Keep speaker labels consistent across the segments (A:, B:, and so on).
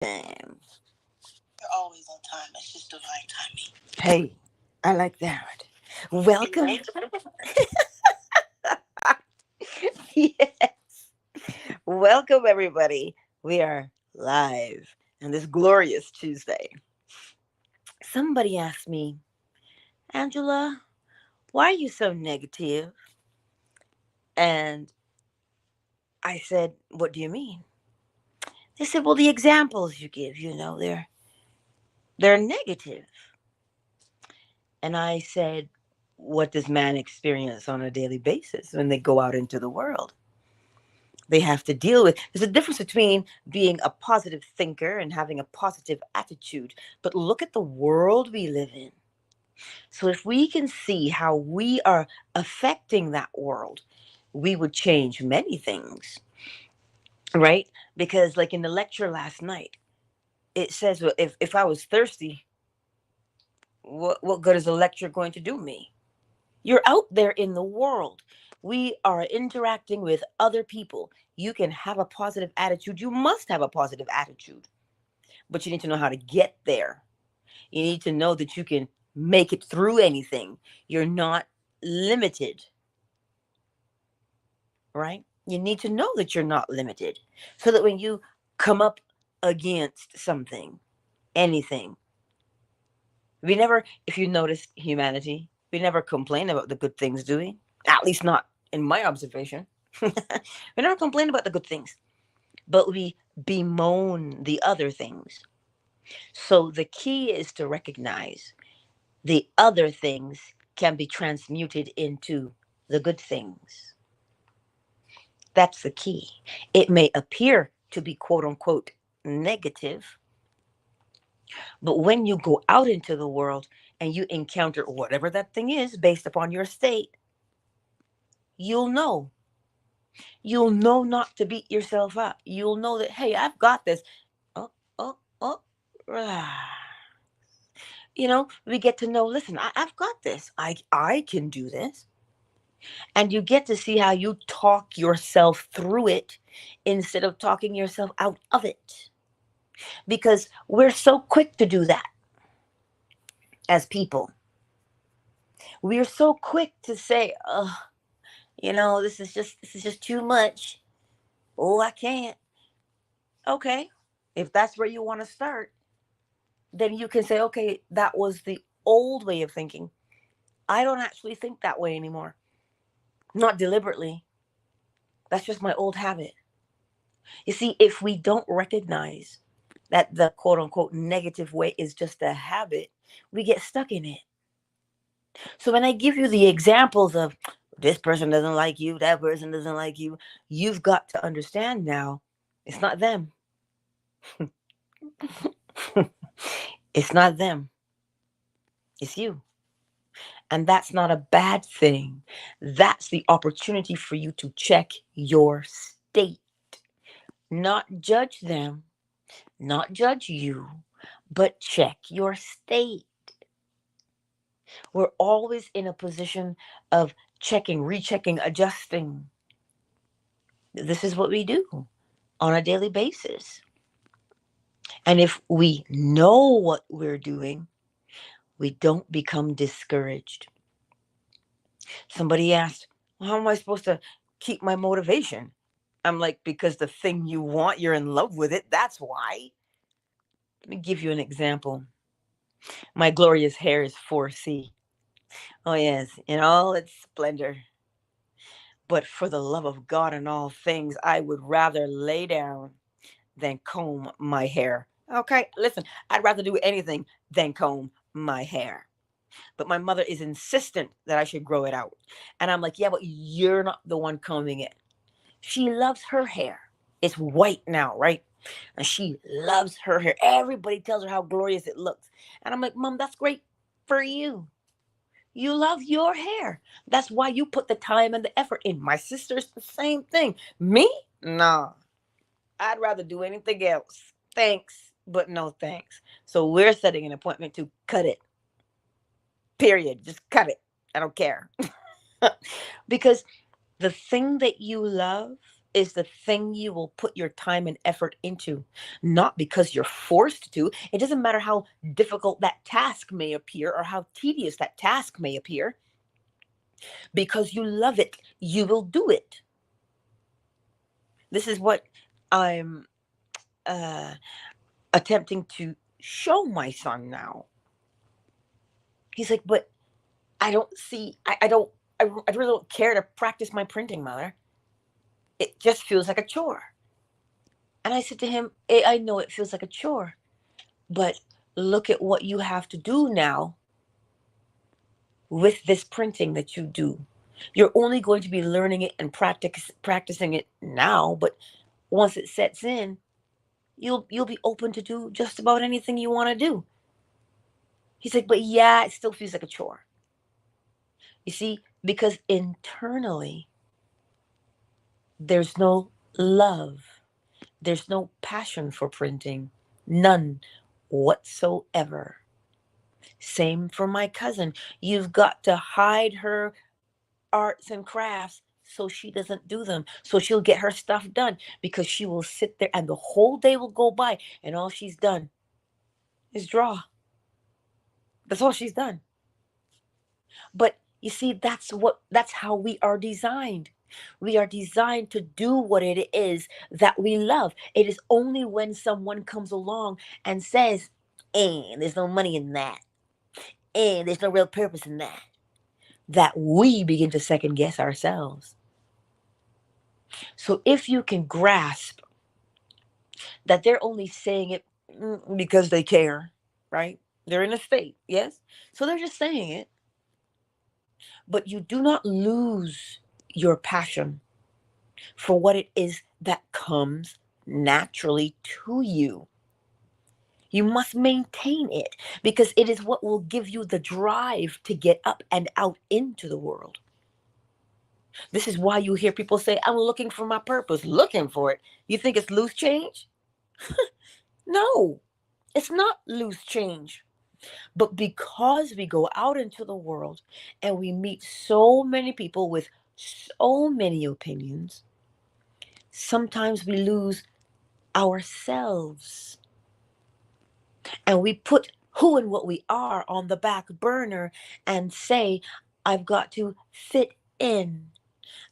A: Time.
B: You're always on time. It's just divine timing.
A: Hey, I like that. Welcome. Yes. Welcome, everybody. We are live on this glorious Tuesday. Somebody asked me, Angela, why are you so negative? And I said, what do you mean? They said, well, the examples you give, they're negative. And I said, what does man experience on a daily basis when they go out into the world? They have to deal with. There's a difference between being a positive thinker and having a positive attitude. But look at the world we live in. So if we can see how we are affecting that world, we would change many things, right? Because like in the lecture last night, it says, well, if I was thirsty, what good is a lecture going to do me? You're out there in the world. We are interacting with other people. You can have a positive attitude. You must have a positive attitude, but you need to know how to get there. You need to know that you can make it through anything. You're not limited, right? You need to know that you're not limited so that when you come up against something, anything, we never, if you notice humanity, we never complain about the good things, do we? At least not in my observation. We never complain about the good things, but we bemoan the other things. So the key is to recognize the other things can be transmuted into the good things. That's the key. It may appear to be quote unquote negative, but when you go out into the world and you encounter whatever that thing is based upon your state, you'll know. You'll know not to beat yourself up. You'll know that, hey, I've got this. Oh, oh, oh. We get to know, listen, I've got this. I can do this. And you get to see how you talk yourself through it instead of talking yourself out of it. Because we're so quick to do that as people. We're so quick to say, oh, this is just too much. Oh, I can't. Okay. If that's where you want to start, then you can say, okay, that was the old way of thinking. I don't actually think that way anymore. Not deliberately. That's just my old habit. You see, if we don't recognize that the quote unquote negative way is just a habit, we get stuck in it. So when I give you the examples of this person doesn't like you, that person doesn't like you, you've got to understand now it's not them. It's not them. It's you. And that's not a bad thing. That's the opportunity for you to check your state. Not judge them, not judge you, but check your state. We're always in a position of checking, rechecking, adjusting. This is what we do on a daily basis. And if we know what we're doing, we don't become discouraged. Somebody asked, well, how am I supposed to keep my motivation? I'm like, because the thing you want, you're in love with it. That's why. Let me give you an example. My glorious hair is 4C. Oh, yes, in all its splendor. But for the love of God and all things, I would rather lay down than comb my hair. Okay, listen, I'd rather do anything than comb my hair. But my mother is insistent that I should grow it out. And I'm like, yeah, but you're not the one combing it. She loves her hair. It's white now, right? And she loves her hair. Everybody tells her how glorious it looks. And I'm like, Mom, that's great for you. You love your hair. That's why you put the time and the effort in. My sister's the same thing. Me? Nah. I'd rather do anything else. Thanks, but no thanks. So we're setting an appointment to cut it. Period. Just cut it. I don't care. Because the thing that you love is the thing you will put your time and effort into, not because you're forced to. It doesn't matter how difficult that task may appear or how tedious that task may appear. Because you love it, you will do it. This is what I'm uh, attempting to show my son now. He's like, but I don't see, I don't, I really don't care to practice my printing, mother. It just feels like a chore. And I said to him, I know it feels like a chore, but look at what you have to do now with this printing that you do. You're only going to be learning it and practicing it now, but once it sets in, you'll be open to do just about anything you want to do. He's like, but yeah, it still feels like a chore. You see, because internally there's no love, there's no passion for printing, none whatsoever. Same for my cousin. You've got to hide her arts and crafts so she doesn't do them. So she'll get her stuff done because she will sit there and the whole day will go by and all she's done is draw. That's all she's done. But you see, that's how we are designed. We are designed to do what it is that we love. It is only when someone comes along and says, there's no money in that, there's no real purpose in that, that we begin to second guess ourselves. So if you can grasp that they're only saying it because they care, right? They're in a state, yes? So they're just saying it. But you do not lose your passion for what it is that comes naturally to you. You must maintain it because it is what will give you the drive to get up and out into the world. This is why you hear people say, I'm looking for my purpose, looking for it. You think it's loose change? No, it's not loose change. But because we go out into the world and we meet so many people with so many opinions, sometimes we lose ourselves. And we put who and what we are on the back burner and say, I've got to fit in.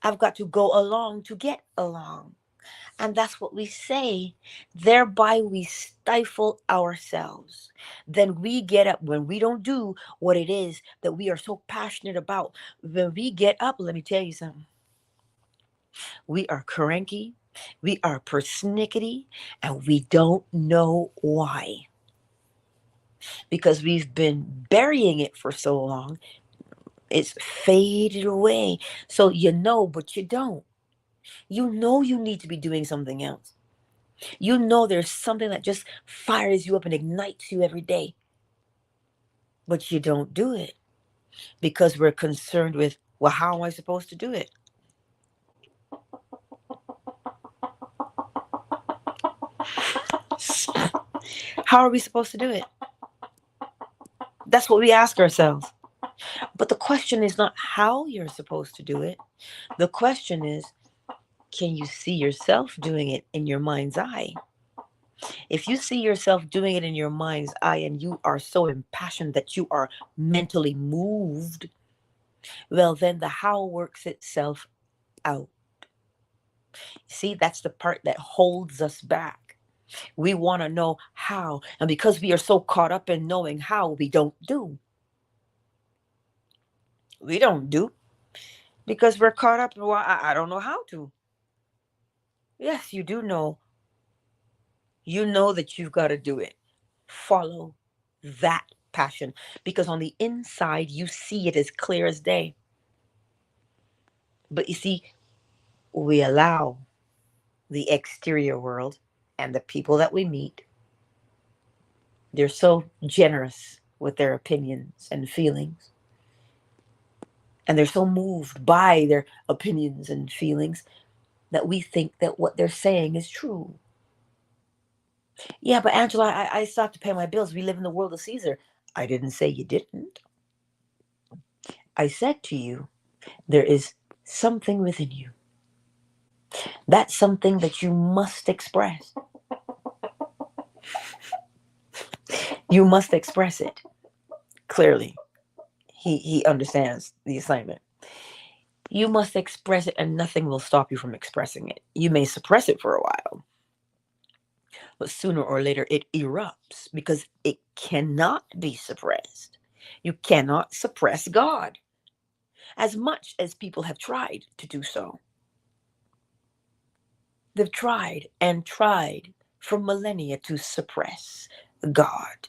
A: I've got to go along to get along. And that's what we say. Thereby, we stifle ourselves. Then we get up when we don't do what it is that we are so passionate about. When we get up, let me tell you something. We are cranky, we are persnickety, and we don't know why. Because we've been burying it for so long, it's faded away. So you know, but you don't. You know you need to be doing something else. You know there's something that just fires you up and ignites you every day. But you don't do it because we're concerned with, well, how am I supposed to do it? How are we supposed to do it? That's what we ask ourselves. But the question is not how you're supposed to do it. The question is, can you see yourself doing it in your mind's eye? If you see yourself doing it in your mind's eye and you are so impassioned that you are mentally moved, well, then the how works itself out. See, that's the part that holds us back. We want to know how. And because we are so caught up in knowing how, we don't do. We don't do because we're caught up in, well, I don't know how to. Yes, you do know. You know that you've got to do it. Follow that passion because on the inside, you see it as clear as day. But you see, we allow the exterior world and the people that we meet, they're so generous with their opinions and feelings. And they're so moved by their opinions and feelings that we think that what they're saying is true. Yeah, but Angela, I still have to pay my bills. We live in the world of Caesar. I didn't say you didn't. I said to you, there is something within you That's something that you must express. You must express it clearly. He understands the assignment. You must express it, and nothing will stop you from expressing it. You may suppress it for a while, but sooner or later it erupts because it cannot be suppressed. You cannot suppress God, as much as people have tried to do so. They've tried and tried for millennia to suppress God,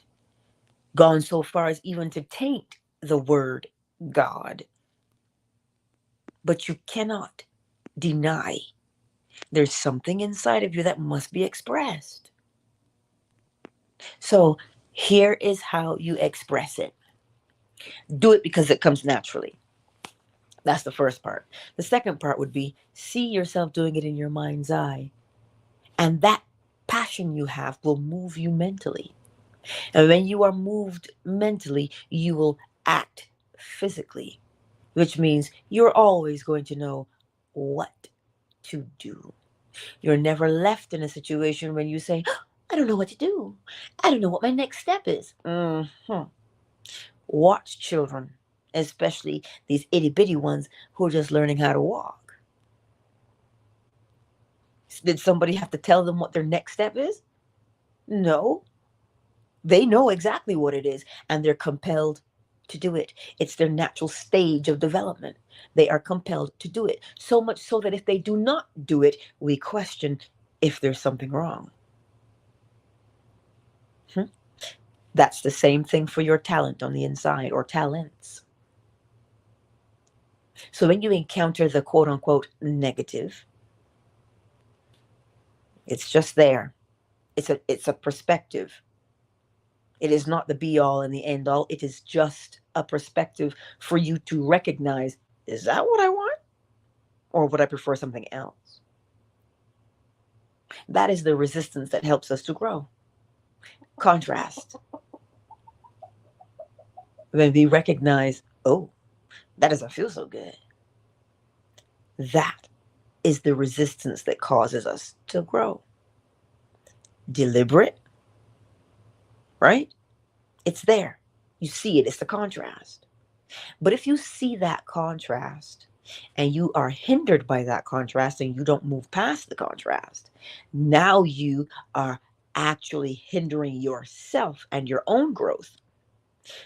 A: gone so far as even to taint the word God. But you cannot deny there's something inside of you that must be expressed. So here is how you express it. Do it because it comes naturally. That's the first part. The second part would be see yourself doing it in your mind's eye. And that passion you have will move you mentally. And when you are moved mentally, you will act physically, which means you're always going to know what to do. You're never left in a situation when you say, I don't know what to do. I don't know what my next step is. Watch children, especially these itty bitty ones who are just learning how to walk. Did somebody have to tell them what their next step is? No. They know exactly what it is, and they're compelled to do it. It's their natural stage of development. They are compelled to do it. So much so that if they do not do it, we question if there's something wrong. That's the same thing for your talent on the inside, or talents. So when you encounter the quote unquote negative, it's just there. It's a perspective. It is not the be all and the end all. It is just a perspective for you to recognize, is that what I want? Or would I prefer something else? That is the resistance that helps us to grow. Contrast. When we recognize, oh, that doesn't feel so good. That is the resistance that causes us to grow. Deliberate, right? It's there. You see it. It's the contrast. But if you see that contrast and you are hindered by that contrast and you don't move past the contrast, now you are actually hindering yourself and your own growth.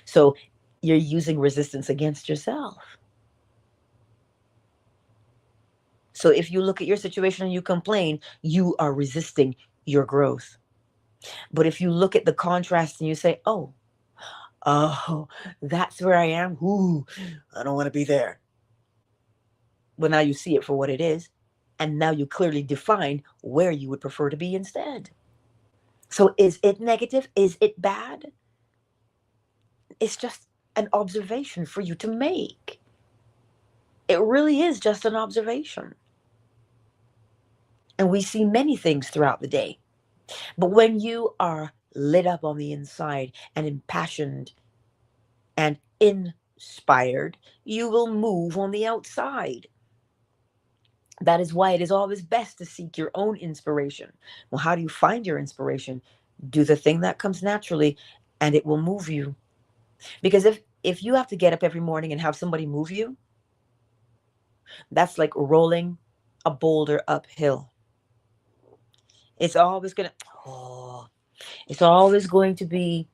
A: So you're using resistance against yourself. So if you look at your situation and you complain, you are resisting your growth. But if you look at the contrast and you say, oh, that's where I am. Ooh, I don't want to be there. Well, now you see it for what it is. And now you clearly define where you would prefer to be instead. So is it negative? Is it bad? It's just an observation for you to make. It really is just an observation. And we see many things throughout the day. But when you are lit up on the inside and impassioned and inspired, you will move on the outside. That is why it is always best to seek your own inspiration. Well, how do you find your inspiration? Do the thing that comes naturally, and it will move you. Because if you have to get up every morning and have somebody move you, that's like rolling a boulder uphill. It's always going to, it's always going to be,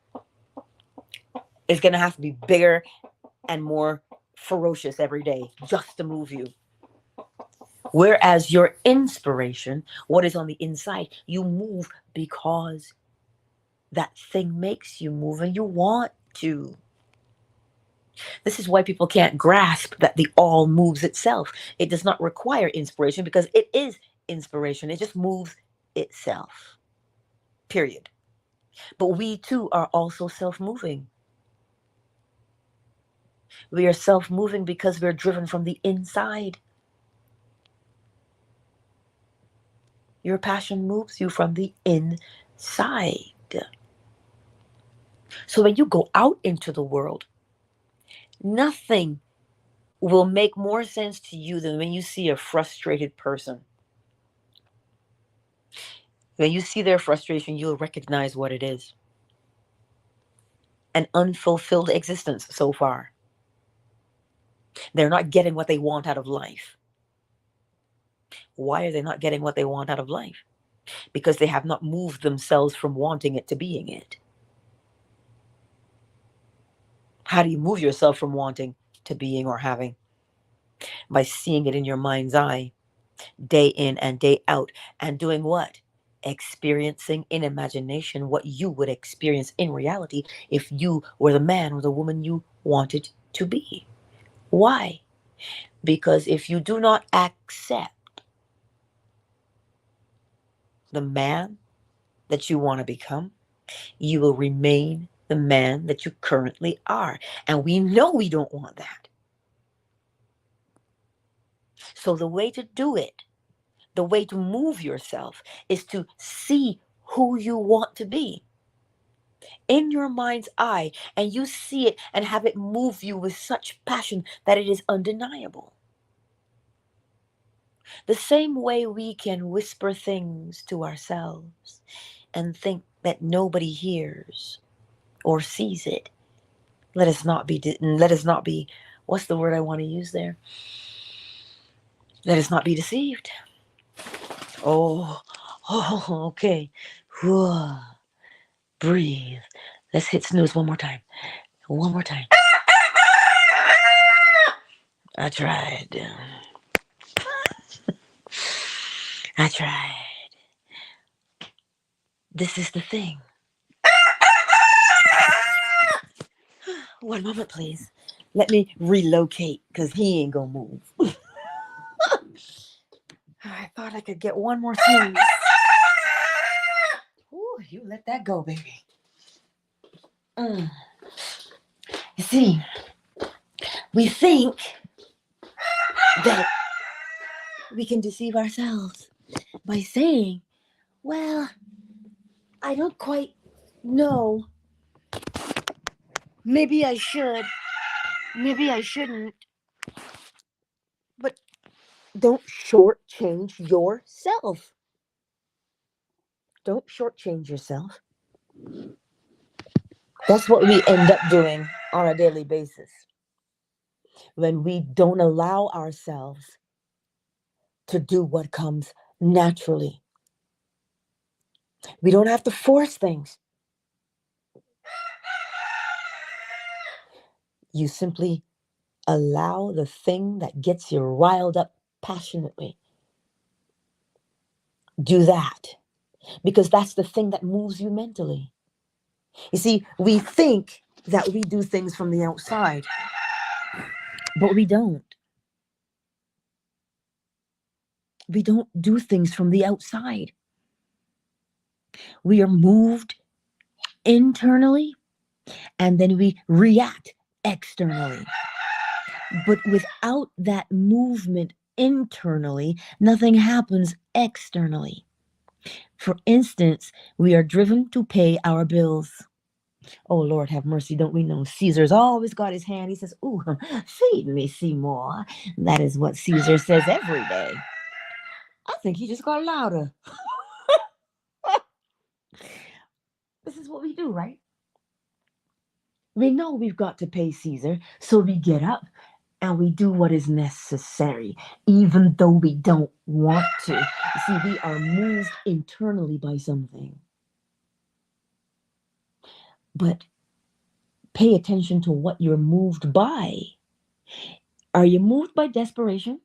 A: it's going to have to be bigger and more ferocious every day just to move you. Whereas your inspiration, what is on the inside, you move because that thing makes you move and you want to. This is why people can't grasp that the all moves itself. It does not require inspiration because it is inspiration. It just moves itself. Period. But we too are also self-moving. We are self-moving because we're driven from the inside. Your passion moves you from the inside. So when you go out into the world, nothing will make more sense to you than when you see a frustrated person. When you see their frustration, you'll recognize what it is. An unfulfilled existence so far. They're not getting what they want out of life. Why are they not getting what they want out of life? Because they have not moved themselves from wanting it to being it. How do you move yourself from wanting to being or having? By seeing it in your mind's eye, day in and day out, and doing what? Experiencing in imagination what you would experience in reality if you were the man or the woman you wanted to be. Why? Because if you do not accept the man that you want to become, you will remain the man that you currently are. And we know we don't want that. So the way to do it, the way to move yourself, is to see who you want to be in your mind's eye, and you see it and have it move you with such passion that it is undeniable. The same way we can whisper things to ourselves and think that nobody hears or sees it. Let us not be, what's the word I want to use there? Let us not be deceived. Oh, okay. Breathe. Let's hit snooze one more time. One more time. I tried. I tried. This is the thing. One moment, please. Let me relocate because he ain't gonna move. I thought I could get one more snooze. Ooh, you let that go, baby. You see, we think that we can deceive ourselves by saying, well, I don't quite know. Maybe I should. Maybe I shouldn't. But don't shortchange yourself. Don't shortchange yourself. That's what we end up doing on a daily basis when we don't allow ourselves to do what comes naturally. We don't have to force things. You simply allow the thing that gets you riled up passionately. Do that because that's the thing that moves you mentally. You see, we think that we do things from the outside, but we don't. We don't do things from the outside. We are moved internally and then we react externally. But without that movement internally, nothing happens externally. For instance, we are driven to pay our bills. Oh, Lord, have mercy. Don't we know Caesar's always got his hand? He says, ooh, feed me, Seymour. That is what Caesar says every day. I think he just got louder. This is what we do, right? We know we've got to pay Caesar, so we get up and we do what is necessary, even though we don't want to. You see, we are moved internally by something. But pay attention to what you're moved by. Are you moved by desperation?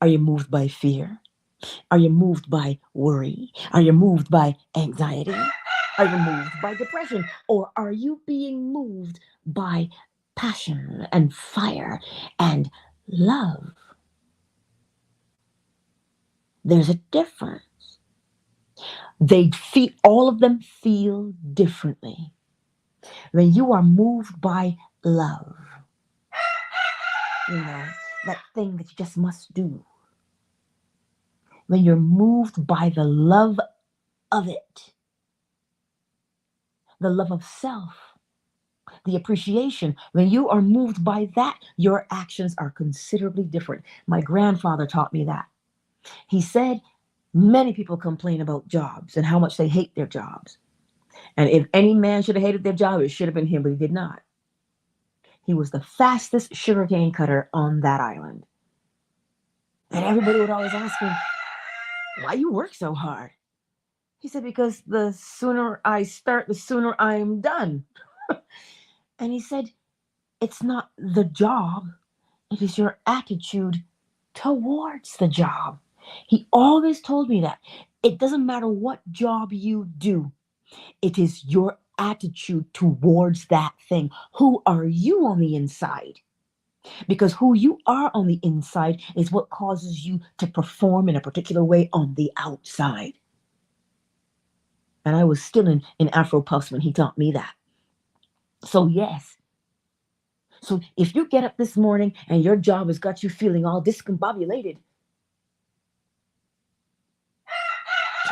A: Are you moved by fear? Are you moved by worry? Are you moved by anxiety? Are you moved by depression? Or are you being moved by passion and fire and love? There's a difference. All of them feel differently. When you are moved by love, that thing that you just must do. When you're moved by the love of it, the love of self, the appreciation, when you are moved by that, your actions are considerably different. My grandfather taught me that. He said, Many people complain about jobs and how much they hate their jobs. And if any man should have hated their job, it should have been him, but he did not. He was the fastest sugarcane cutter on that island. And everybody would always ask him, why you work so hard? He said, because the sooner I start, the sooner I am done. And he said, it's not the job, it is your attitude towards the job. He always told me that. It doesn't matter what job you do, it is your attitude towards that thing. Who are you on the inside? Because who you are on the inside is what causes you to perform in a particular way on the outside. And I was still in Afro Puffs when he taught me that. So yes. So if you get up this morning and your job has got you feeling all discombobulated,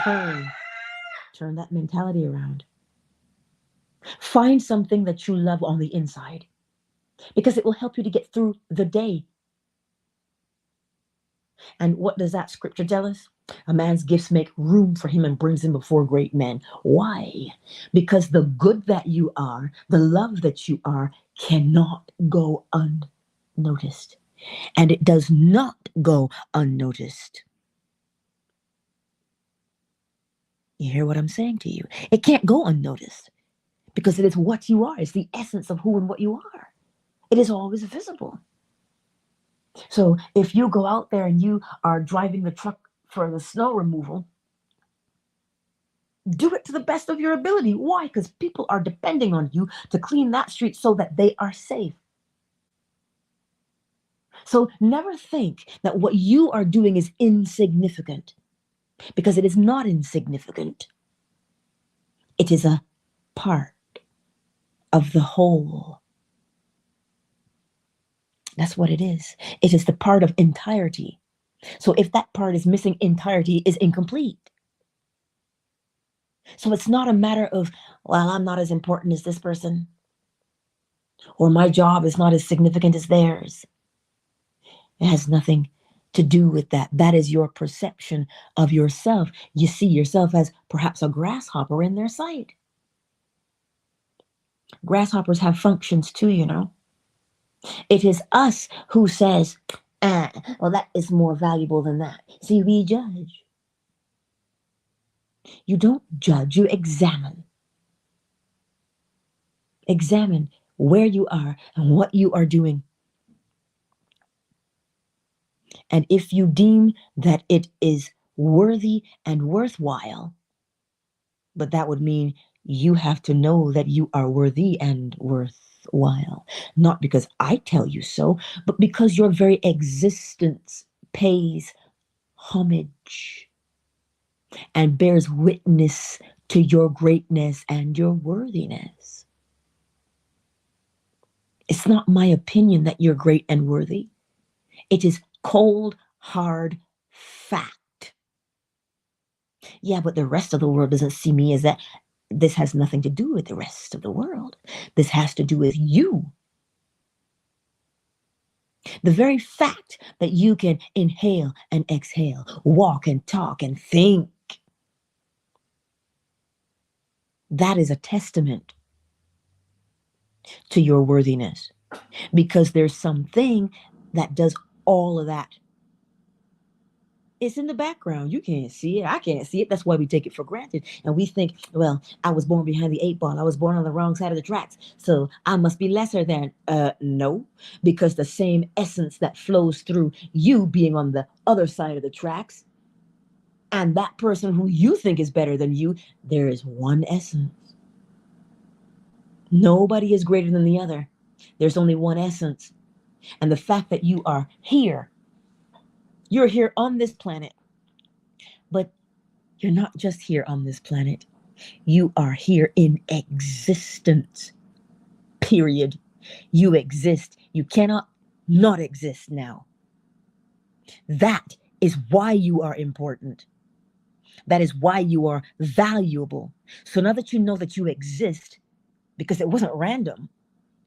A: turn that mentality around. Find something that you love on the inside, because it will help you to get through the day. And what does that scripture tell us? A man's gifts make room for him and brings him before great men. Why? Because the good that you are, the love that you are, cannot go unnoticed. And it does not go unnoticed. You hear what I'm saying to you? It can't go unnoticed because it is what you are. It's the essence of who and what you are. It is always visible. So if you go out there and you are driving the truck for the snow removal, do it to the best of your ability. Why? Because people are depending on you to clean that street so that they are safe. So never think that what you are doing is insignificant, because it is not insignificant. It is a part of the whole. That's what it is. It is the part of entirety. So if that part is missing, entirety is incomplete. So it's not a matter of, well, I'm not as important as this person, or my job is not as significant as theirs. It has nothing to do with that. That is your perception of yourself. You see yourself as perhaps a grasshopper in their sight. Grasshoppers have functions too, you know. It is us who says, well, that is more valuable than that. See, we judge. You don't judge, you examine. Examine where you are and what you are doing. And if you deem that it is worthy and worthwhile, but that would mean you have to know that you are worthy and worthwhile. Not because I tell you so, but because your very existence pays homage and bears witness to your greatness and your worthiness. It's not my opinion that you're great and worthy. It is cold, hard fact. Yeah, but the rest of the world doesn't see me as that. This has nothing to do with the rest of the world. This has to do with you. The very fact that you can inhale and exhale, walk and talk and think, that is a testament to your worthiness, because there's something that does all of that. It's in the background. You can't see it. I can't see it. That's why we take it for granted. And we think, well, I was born behind the 8 ball. I was born on the wrong side of the tracks, so I must be lesser than. No, because the same essence that flows through you being on the other side of the tracks and that person who you think is better than you, there is one essence. Nobody is greater than the other. There's only one essence. And the fact that you are here, you're here on this planet, but you're not just here on this planet. You are here in existence, period. You exist. You cannot not exist now. That is why you are important. That is why you are valuable. So now that you know that you exist, because it wasn't random,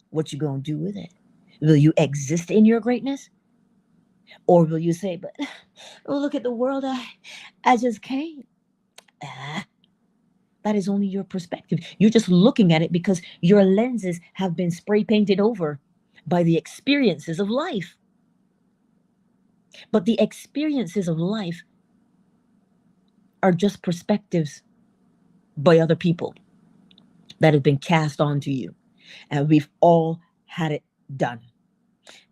A: what you gonna do with it? Will you exist in your greatness? Or will you say, but oh, look at the world I just came? Ah, that is only your perspective. You're just looking at it because your lenses have been spray painted over by the experiences of life. But the experiences of life are just perspectives by other people that have been cast onto you. And we've all had it done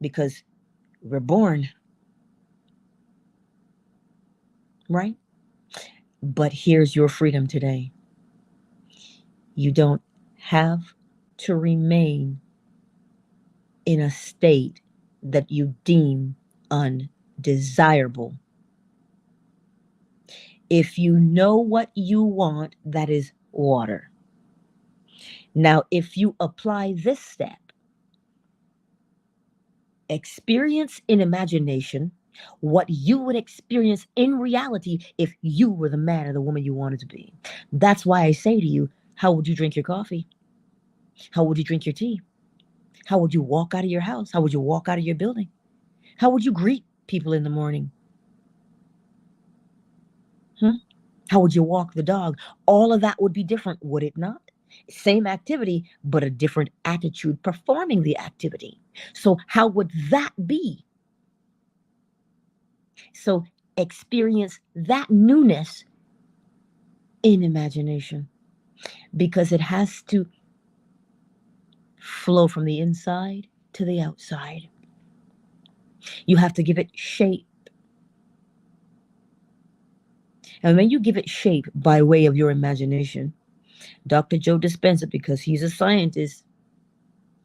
A: because we're born, right? But here's your freedom today. You don't have to remain in a state that you deem undesirable. If you know what you want, that is water. Now, if you apply this step, experience in imagination what you would experience in reality if you were the man or the woman you wanted to be. That's why I say to you, how would you drink your coffee? How would you drink your tea? How would you walk out of your house? How would you walk out of your building? How would you greet people in the morning? Hmm? How would you walk the dog? All of that would be different, would it not? Same activity, but a different attitude performing the activity. So, how would that be? So, experience that newness in imagination because it has to flow from the inside to the outside. You have to give it shape. And when you give it shape by way of your imagination, Dr. Joe Dispenza, because he's a scientist,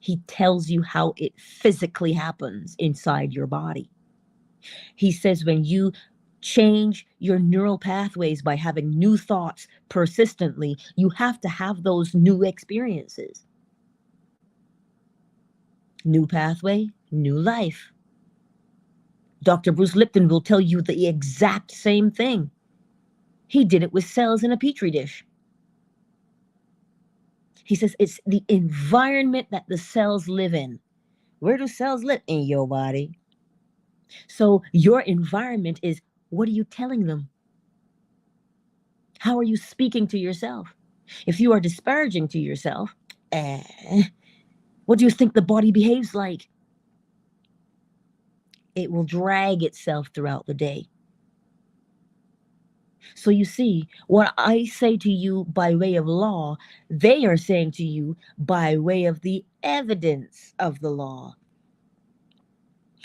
A: he tells you how it physically happens inside your body. He says when you change your neural pathways by having new thoughts persistently, you have to have those new experiences. New pathway, new life. Dr. Bruce Lipton will tell you the exact same thing. He did it with cells in a petri dish. He says it's the environment that the cells live in. Where do cells live? In your body. So your environment is, what are you telling them? How are you speaking to yourself? If you are disparaging to yourself, what do you think the body behaves like? It will drag itself throughout the day. So you see, what I say to you by way of law, they are saying to you by way of the evidence of the law.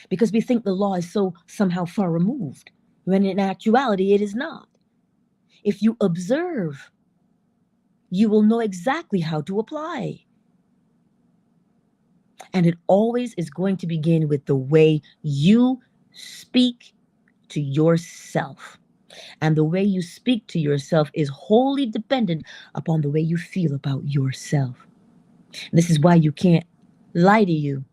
A: Because we think the law is so somehow far removed, when in actuality it is not. If you observe, you will know exactly how to apply. And it always is going to begin with the way you speak to yourself. And the way you speak to yourself is wholly dependent upon the way you feel about yourself. This is why you can't lie to you.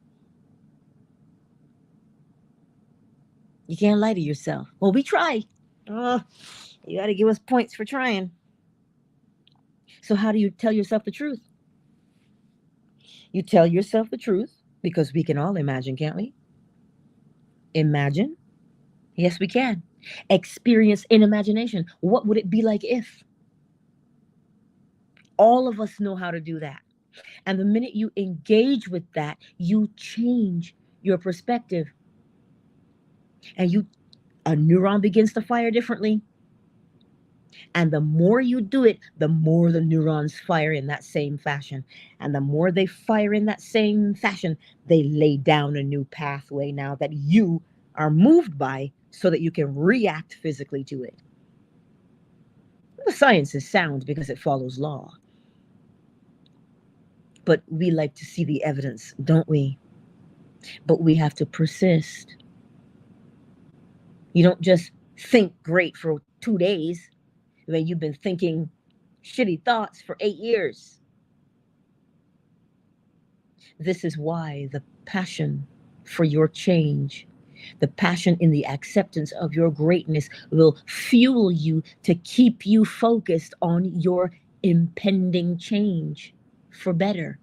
A: You can't lie to yourself. Well, we try. Oh, you got to give us points for trying. So, how do you tell yourself the truth? You tell yourself the truth because we can all imagine, can't we? Imagine. Yes, we can. Experience in imagination. What would it be like if? All of us know how to do that. And the minute you engage with that, you change your perspective. And a neuron begins to fire differently. And the more you do it, the more the neurons fire in that same fashion. And the more they fire in that same fashion, they lay down a new pathway now that you are moved by so that you can react physically to it. The science is sound because it follows law. But we like to see the evidence, don't we? But we have to persist. You don't just think great for 2 days when you've been thinking shitty thoughts for 8 years. This is why the passion for your change, the passion in the acceptance of your greatness will fuel you to keep you focused on your impending change for better.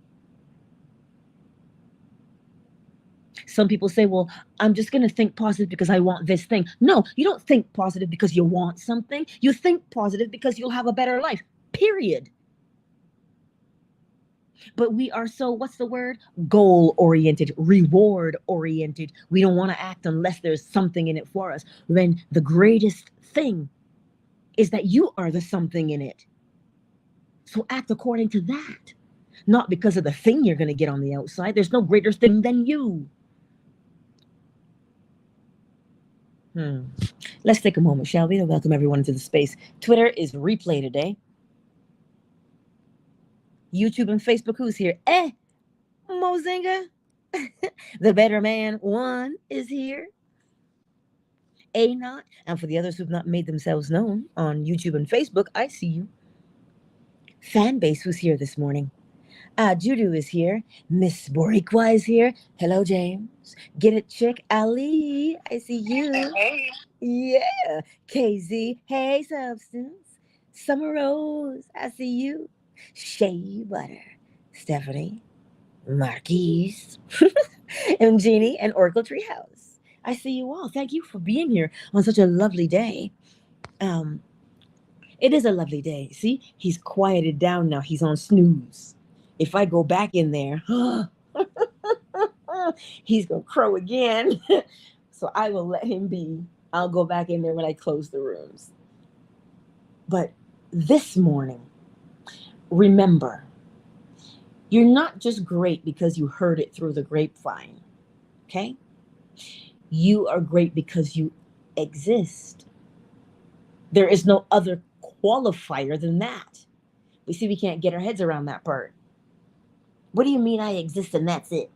A: Some people say, well, I'm just going to think positive because I want this thing. No, you don't think positive because you want something. You think positive because you'll have a better life, period. But we are so, what's the word? Goal oriented, reward oriented. We don't want to act unless there's something in it for us. When the greatest thing is that you are the something in it. So act according to that, not because of the thing you're going to get on the outside. There's no greater thing than you. Let's take a moment, shall we, to welcome everyone into the space. Twitter is replay today. YouTube and Facebook, who's here? Mozinga. The better man one is here. A not. And for the others who've not made themselves known on YouTube and Facebook, I see you. Fan base who's here this morning. Judu is here. Miss Boricua is here. Hello, James. Get it, chick. Ali, I see you.
B: Hey.
A: Yeah. KZ, hey, Substance. Summer Rose, I see you. Shea Butter. Stephanie. Marquise. and Jeannie and Oracle Treehouse. I see you all. Thank you for being here on such a lovely day. It is a lovely day. See, he's quieted down now. He's on snooze. If I go back in there, he's going to crow again. So I will let him be. I'll go back in there when I close the rooms. But this morning, remember, you're not just great because you heard it through the grapevine, okay? You are great because you exist. There is no other qualifier than that. We see we can't get our heads around that part. What do you mean I exist and that's it?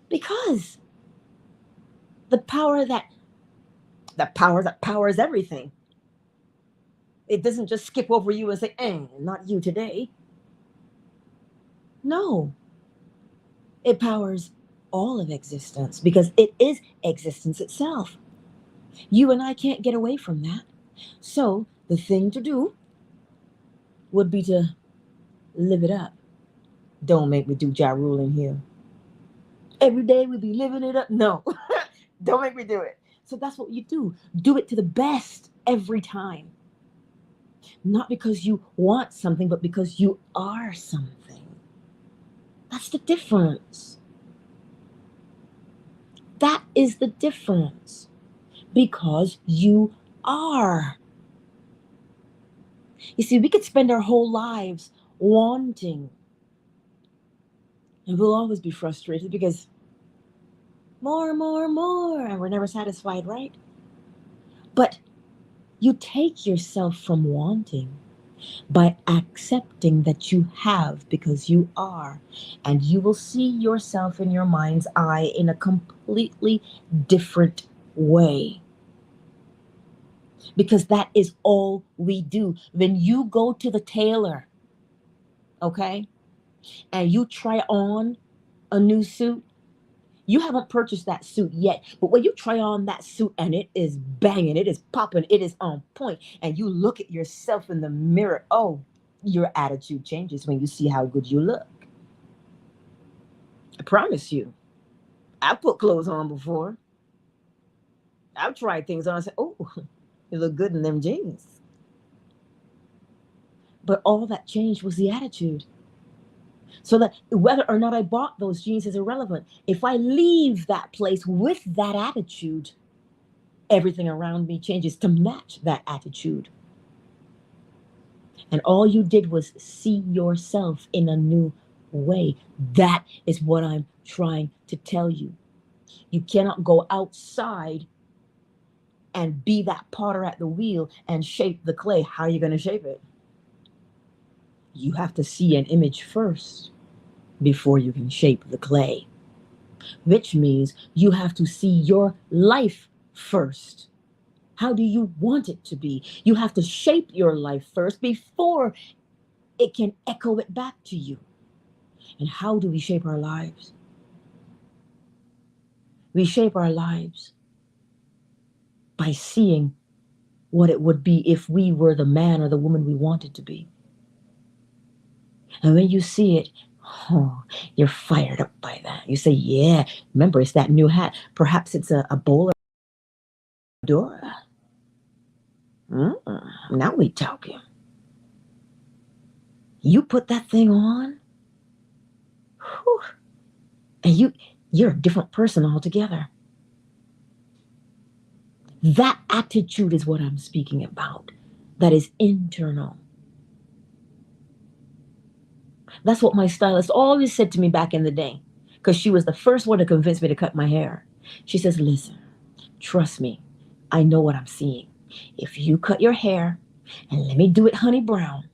A: Because the power that powers everything. It doesn't just skip over you and say, not you today. No. It powers all of existence because it is existence itself. You and I can't get away from that. So the thing to do would be to live it up. Don't make me do Ja Rule in here. Every day we be living it up. No, don't make me do it. So that's what you do. Do it to the best every time. Not because you want something, but because you are something. That's the difference. That is the difference. Because you are. You see, we could spend our whole lives wanting. And we'll always be frustrated because more, and we're never satisfied, right? But you take yourself from wanting by accepting that you have because you are. And you will see yourself in your mind's eye in a completely different way. Because that is all we do. When you go to the tailor, okay, and you try on a new suit, you haven't purchased that suit yet, but when you try on that suit and it is banging, it is popping, it is on point, and you look at yourself in the mirror, oh, your attitude changes when you see how good you look. I promise you. I've put clothes on before. I've tried things on and said, oh, you look good in them jeans. But all that changed was the attitude. So that whether or not I bought those jeans is irrelevant. If I leave that place with that attitude, everything around me changes to match that attitude. And all you did was see yourself in a new way. That is what I'm trying to tell you. You cannot go outside and be that potter at the wheel and shape the clay. How are you going to shape it? You have to see an image first before you can shape the clay, which means you have to see your life first. How do you want it to be? You have to shape your life first before it can echo it back to you. And how do we shape our lives? We shape our lives by seeing what it would be if we were the man or the woman we wanted to be. And when you see it, Oh, you're fired up by that. You say, yeah, remember, it's that new hat. Perhaps it's a bowl of Dora. Now we talking. You put that thing on, whew, and you're a different person altogether. That attitude is what I'm speaking about. That is internal. That's what my stylist always said to me back in the day, because she was the first one to convince me to cut my hair. She says, listen, trust me, I know what I'm seeing. If you cut your hair and let me do it honey brown,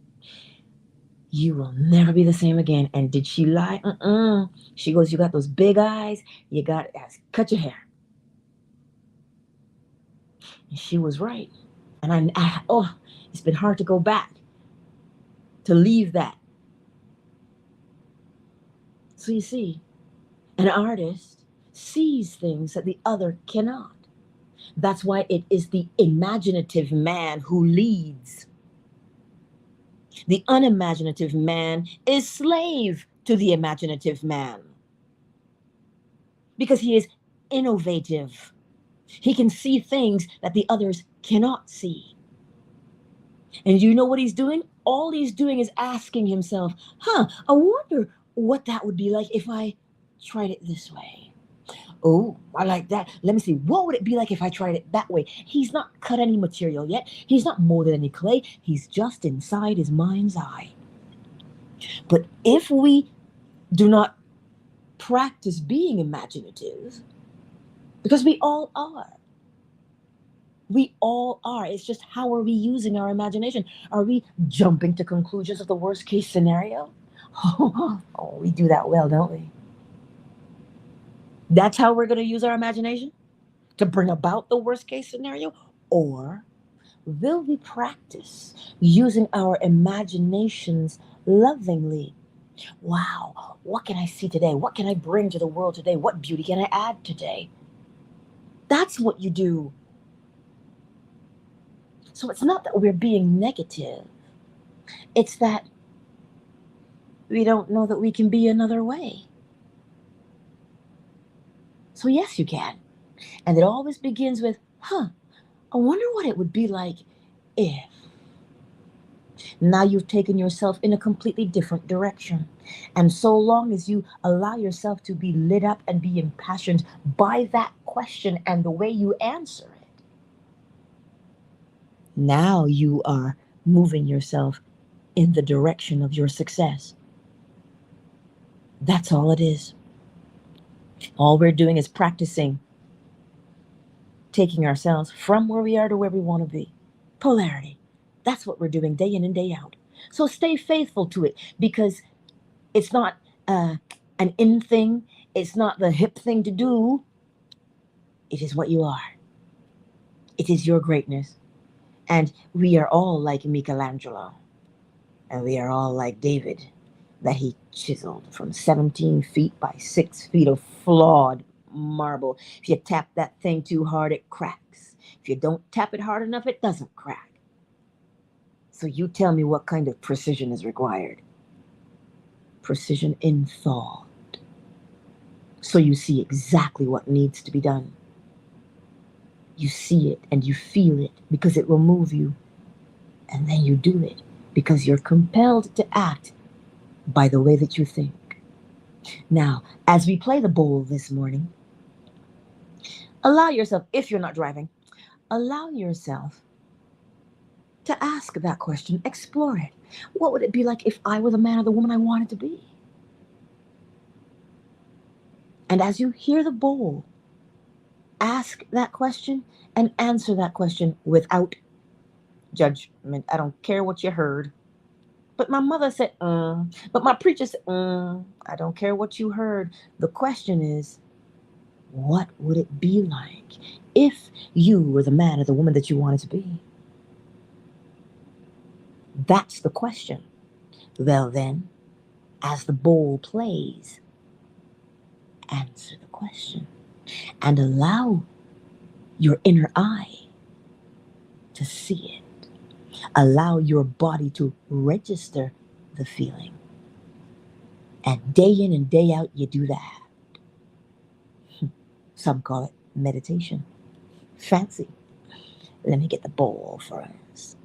A: you will never be the same again. And did she lie? She goes, you got those big eyes, you got cut your hair. And she was right. And oh, it's been hard to go back, to leave that. So you see, an artist sees things that the other cannot. That's why it is the imaginative man who leads. The unimaginative man is slave to the imaginative man because he is innovative. He can see things that the others cannot see. And you know what he's doing? All he's doing is asking himself, I wonder what that would be like if I tried it this way. Oh, I like that. Let me see. What would it be like if I tried it that way? He's not cut any material yet. He's not molded any clay. He's just inside his mind's eye. But if we do not practice being imaginative, because we all are, we all are. It's just how are we using our imagination? Are we jumping to conclusions of the worst case scenario? Oh, we do that well, don't we? That's how we're going to use our imagination to bring about the worst case scenario? Or will we practice using our imaginations lovingly? Wow, what can I see today? What can I bring to the world today? What beauty can I add today? That's what you do. So it's not that we're being negative, it's that we don't know that we can be another way. So, yes, you can. And it always begins with, I wonder what it would be like if. Now you've taken yourself in a completely different direction. And so long as you allow yourself to be lit up and be impassioned by that question and the way you answer it, now you are moving yourself in the direction of your success. That's all it is. All we're doing is practicing taking ourselves from where we are to where we want to be. Polarity. That's what we're doing day in and day out. So stay faithful to it, because it's not an in thing. It's not the hip thing to do. It is what you are. It is your greatness. And we are all like Michelangelo. And we are all like David, that he chiseled from 17 feet by 6 feet of flawed marble. If you tap that thing too hard, it cracks. If you don't tap it hard enough, it doesn't crack. So you tell me what kind of precision is required. Precision in thought. So you see exactly what needs to be done. You see it and you feel it because it will move you. And then you do it because you're compelled to act by the way that you think. Now, as we play the bowl this morning, allow yourself, if you're not driving, allow yourself to ask that question, explore it. What would it be like if I were the man or the woman I wanted to be? And as you hear the bowl, ask that question and answer that question without judgment. I don't care what you heard. But my mother said, but my preacher said, I don't care what you heard. The question is, what would it be like if you were the man or the woman that you wanted to be? That's the question. Well, then, as the bowl plays, answer the question and allow your inner eye to see it. Allow your body to register the feeling. And day in and day out, you do that. Some call it meditation. Fancy. Let me get the bowl for us.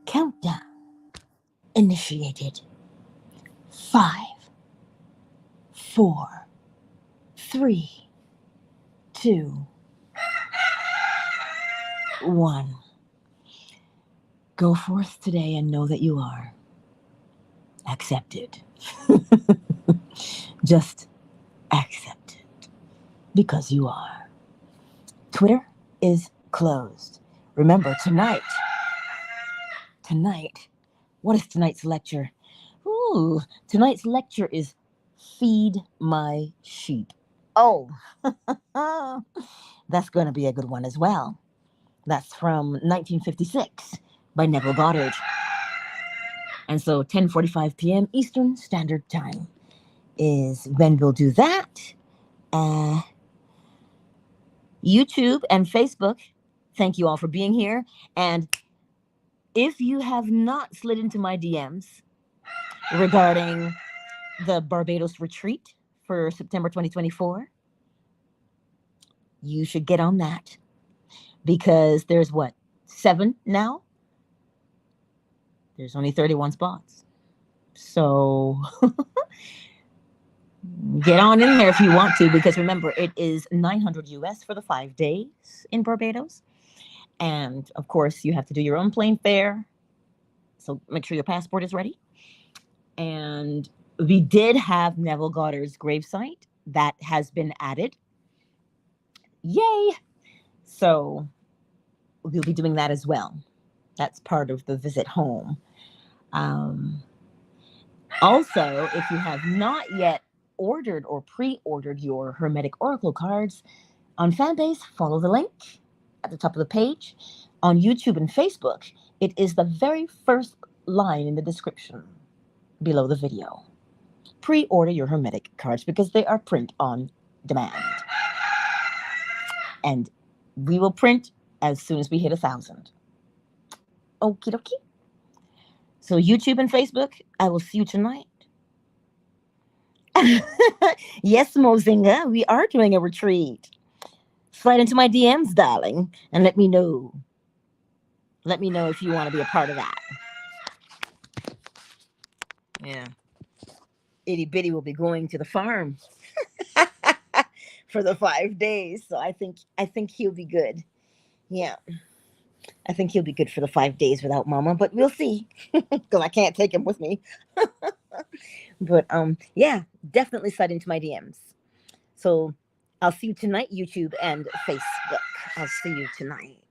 A: Countdown initiated. 5, 4, 3, 2, 1. Go forth today and know that you are accepted. Just accept it because you are. Twitter is closed. Remember, tonight, what is tonight's lecture? Ooh, tonight's lecture is Feed My Sheep. Oh, that's going to be a good one as well. That's from 1956 by Neville Goddard. And so 10:45 p.m. Eastern Standard Time is when we'll do that. YouTube and Facebook, thank you all for being here. And if you have not slid into my DMs regarding the Barbados retreat for September 2024, you should get on that, because there's what, 7 now? There's only 31 spots. So get on in there if you want to, because remember, it is $900 US for the 5 days in Barbados. And of course, you have to do your own plane fare. So make sure your passport is ready. And we did have Neville Goddard's gravesite that has been added. Yay! So we'll be doing that as well. That's part of the visit home. Also, if you have not yet ordered or pre-ordered your Hermetic Oracle cards on Fanbase, follow the link at the top of the page. On YouTube and Facebook, it is the very first line in the description below the video. Pre-order your Hermetic cards because they are print on demand. And we will print as soon as we hit 1,000. Okie dokie. So YouTube and Facebook, I will see you tonight. Yes, Mozinga, we are doing a retreat. Slide into my DMs, darling, and let me know. Let me know if you want to be a part of that. Yeah. Itty Bitty will be going to the farm for the 5 days. So I think he'll be good. Yeah. I think he'll be good for the 5 days without Mama, but we'll see, because I can't take him with me. But yeah, definitely slide into my DMs. So I'll see you tonight, YouTube and Facebook. I'll see you tonight.